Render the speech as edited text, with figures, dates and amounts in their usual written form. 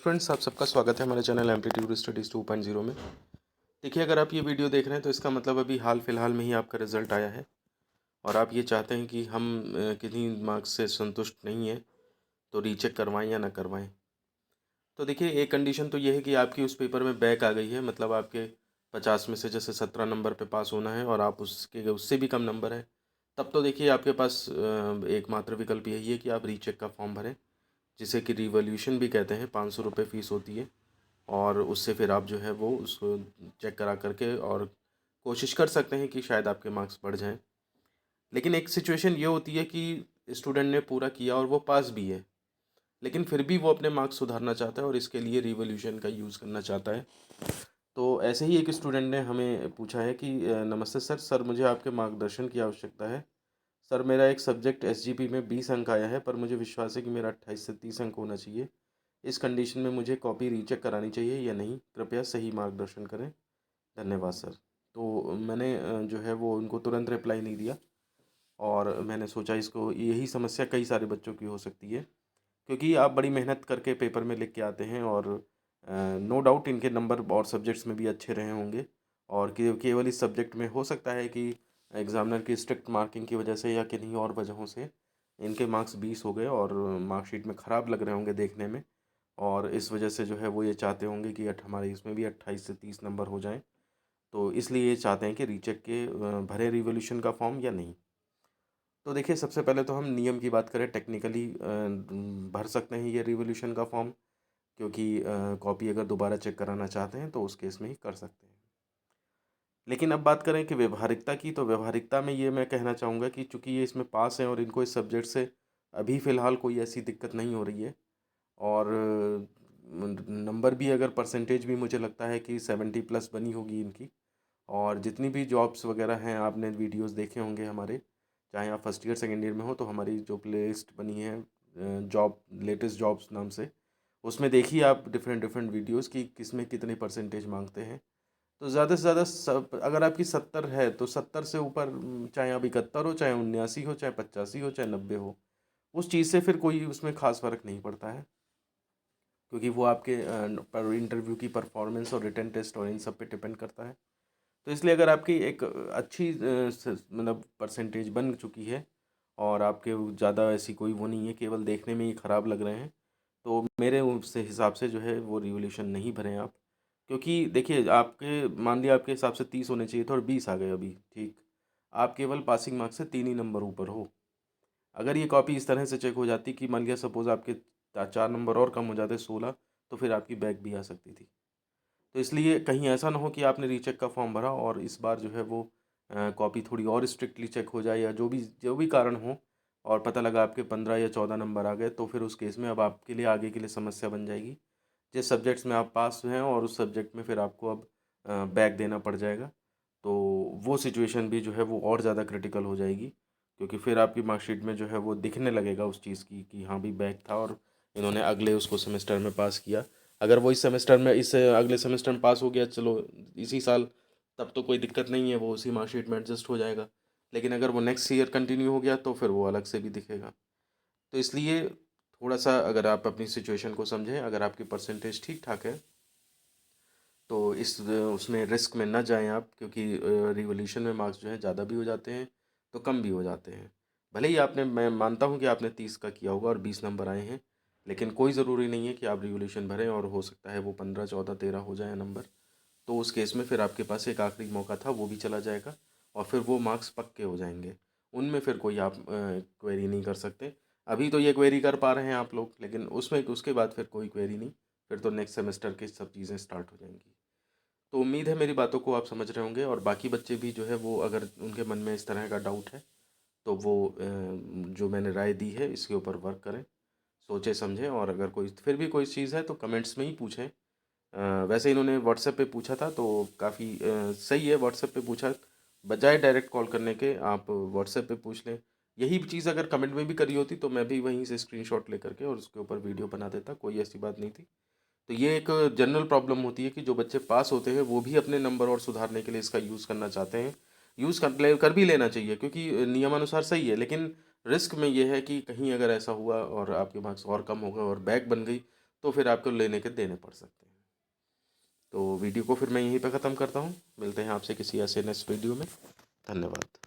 Friends, आप सबका स्वागत है हमारे चैनल एमप्लीट्यूड स्टडीज़ 2.0 में। देखिए, अगर आप ये वीडियो देख रहे हैं तो इसका मतलब अभी हाल फिलहाल में ही आपका रिज़ल्ट आया है और आप ये चाहते हैं कि हम किन्हीं मार्क्स से संतुष्ट नहीं हैं तो रीचेक करवाएं या ना करवाएं। तो देखिए, एक कंडीशन तो ये है कि आपकी उस पेपर में बैक आ गई है, मतलब आपके 50 में से जैसे 17 नंबर पे पास होना है और आप उसके उससे भी कम नंबर है, तब तो देखिए आपके पास एकमात्र विकल्प यही है कि आप रीचेक का फॉर्म भरें, जिसे कि रिवॉल्यूशन भी कहते हैं। 500 रुपये फ़ीस होती है और उससे फिर आप जो है वो उसको चेक करा करके और कोशिश कर सकते हैं कि शायद आपके मार्क्स बढ़ जाएं। लेकिन एक सिचुएशन ये होती है कि स्टूडेंट ने पूरा किया और वो पास भी है, लेकिन फिर भी वो अपने मार्क्स सुधारना चाहता है और इसके लिए रिवॉल्यूशन का यूज़ करना चाहता है। तो ऐसे ही एक स्टूडेंट ने हमें पूछा है कि नमस्ते सर, मुझे आपके मार्गदर्शन की आवश्यकता है। सर, मेरा एक सब्जेक्ट एसजीपी में 20 अंक आया है, पर मुझे विश्वास है कि मेरा 28 से 30 अंक होना चाहिए। इस कंडीशन में मुझे कॉपी रीचेक करानी चाहिए या नहीं? कृपया सही मार्गदर्शन करें। धन्यवाद सर। तो मैंने जो है वो उनको तुरंत रिप्लाई नहीं दिया और मैंने सोचा इसको यही समस्या कई सारे बच्चों की हो सकती है, क्योंकि आप बड़ी मेहनत करके पेपर में लिख के आते हैं और नो डाउट इनके नंबर और सब्जेक्ट्स में भी अच्छे रहे होंगे और केवल इस सब्जेक्ट में हो सकता है कि एग्ज़ामिनर की स्ट्रिक्ट मार्किंग की वजह से या किन्हीं और वजहों से इनके मार्क्स 20 हो गए और मार्कशीट में ख़राब लग रहे होंगे देखने में, और इस वजह से जो है वो ये चाहते होंगे कि हमारे इसमें भी 28 से 30 नंबर हो जाएं। तो इसलिए ये चाहते हैं कि रीचेक के भरें रिवोल्यूशन का फॉर्म या नहीं। तो देखिए, सबसे पहले तो हम नियम की बात करें, टेक्निकली भर सकते हैं ये रिवोल्यूशन का फॉर्म, क्योंकि कॉपी अगर दोबारा चेक कराना चाहते हैं तो उस केस में ही कर सकते हैं। लेकिन अब बात करें कि व्यवहारिकता की, तो व्यवहारिकता में ये मैं कहना चाहूँगा कि चूँकि ये इसमें पास हैं और इनको इस सब्जेक्ट से अभी फ़िलहाल कोई ऐसी दिक्कत नहीं हो रही है और नंबर भी, अगर परसेंटेज भी मुझे लगता है कि 70 प्लस बनी होगी इनकी। और जितनी भी जॉब्स वगैरह हैं, आपने वीडियोस देखे होंगे हमारे, चाहे आप फर्स्ट ईयर सेकेंड ईयर में हो, तो हमारी जो प्लेलिस्ट बनी है जॉब लेटेस्ट जॉब्स नाम से, उसमें देखिए आप डिफरेंट डिफरेंट वीडियोस कि किस में कितनी परसेंटेज मांगते हैं। तो ज़्यादा से ज़्यादा सब, अगर आपकी 70 है तो 70 से ऊपर, चाहे आप 71 हो, चाहे 79 हो, चाहे 85 हो, चाहे 90 हो, उस चीज़ से फिर कोई उसमें ख़ास फ़र्क नहीं पड़ता है, क्योंकि वो आपके पर इंटरव्यू की परफॉर्मेंस और रिटन टेस्ट और इन सब पे डिपेंड करता है। तो इसलिए अगर आपकी एक अच्छी मतलब परसेंटेज बन चुकी है और आपके ज़्यादा ऐसी कोई वो नहीं है, केवल देखने में ही ख़राब लग रहे हैं, तो मेरे उससे हिसाब से जो है वो रिवोल्यूशन नहीं भरें आप। क्योंकि देखिए, आपके मान लिया आपके हिसाब से 30 होने चाहिए थे और 20 आ गए अभी, ठीक। आप केवल पासिंग मार्क्स से 3 ही नंबर ऊपर हो। अगर ये कॉपी इस तरह से चेक हो जाती कि मान लिया सपोज़ आपके 4 नंबर और कम हो जाते, 16, तो फिर आपकी बैक भी आ सकती थी। तो इसलिए कहीं ऐसा ना हो कि आपने रीचेक का फॉर्म भरा और इस बार जो है वो कॉपी थोड़ी और स्ट्रिक्टली चेक हो जाए या जो भी कारण हो, और पता लगा आपके 15 या 14 नंबर आ गए, तो फिर उस केस में अब आपके लिए आगे के लिए समस्या बन जाएगी। जिस सब्जेक्ट्स में आप पास हैं और उस सब्जेक्ट में फिर आपको अब बैक देना पड़ जाएगा, तो वो सिचुएशन भी जो है वो और ज़्यादा क्रिटिकल हो जाएगी, क्योंकि फिर आपकी मार्कशीट में जो है वो दिखने लगेगा उस चीज़ की कि हाँ भी बैक था और इन्होंने अगले उसको सेमेस्टर में पास किया। अगर वो इस सेमेस्टर में, इस अगले सेमेस्टर में पास हो गया, चलो इसी साल, तब तो कोई दिक्कत नहीं है, वो उसी मार्कशीट में एडजस्ट हो जाएगा। लेकिन अगर वो नेक्स्ट ईयर कंटिन्यू हो गया तो फिर वो अलग से भी दिखेगा। तो इसलिए थोड़ा सा अगर आप अपनी सिचुएशन को समझें, अगर आपकी परसेंटेज ठीक ठाक है तो इस उसमें रिस्क में ना जाएं आप, क्योंकि रिवोल्यूशन में मार्क्स जो है ज़्यादा भी हो जाते हैं तो कम भी हो जाते हैं। भले ही आपने, मैं मानता हूँ कि आपने 30 का किया होगा और 20 नंबर आए हैं, लेकिन कोई ज़रूरी नहीं है कि आप रिवोल्यूशन भरें और हो सकता है वो 15, 14, 13 हो जाए नंबर। तो उस केस में फिर आपके पास एक आखिरी मौका था, वो भी चला जाएगा और फिर वो मार्क्स पक्के हो जाएंगे। उनमें फिर कोई आप क्वेरी नहीं कर सकते। अभी तो ये क्वेरी कर पा रहे हैं आप लोग, लेकिन उसमें उसके बाद फिर कोई क्वेरी नहीं। फिर तो नेक्स्ट सेमेस्टर की सब चीज़ें स्टार्ट हो जाएंगी। तो उम्मीद है मेरी बातों को आप समझ रहे होंगे, और बाकी बच्चे भी जो है वो, अगर उनके मन में इस तरह का डाउट है तो वो जो मैंने राय दी है इसके ऊपर वर्क करें, सोचें समझें, और अगर कोई फिर भी कोई चीज़ है तो कमेंट्स में ही पूछें। वैसे इन्होंने व्हाट्सएप पे पूछा था तो काफ़ी सही है, व्हाट्सएप पे पूछा, बजाय डायरेक्ट कॉल करने के आप व्हाट्सएप पे पूछ लें। यही चीज़ अगर कमेंट में भी करी होती तो मैं भी वहीं से स्क्रीनशॉट लेकर के और उसके ऊपर वीडियो बना देता, कोई ऐसी बात नहीं थी। तो ये एक जनरल प्रॉब्लम होती है कि जो बच्चे पास होते हैं वो भी अपने नंबर और सुधारने के लिए इसका यूज़ करना चाहते हैं। यूज़ कर भी लेना चाहिए, क्योंकि नियमानुसार सही है, लेकिन रिस्क में ये है कि कहीं अगर ऐसा हुआ और आपके मार्क्स और कम हो गए और बैक बन गई, तो फिर आपको लेने के देने पड़ सकते हैं। तो वीडियो को फिर मैं यहीं पे ख़त्म करता हूँ। मिलते हैं आपसे किसी ऐसे नेक्स्ट वीडियो में। धन्यवाद।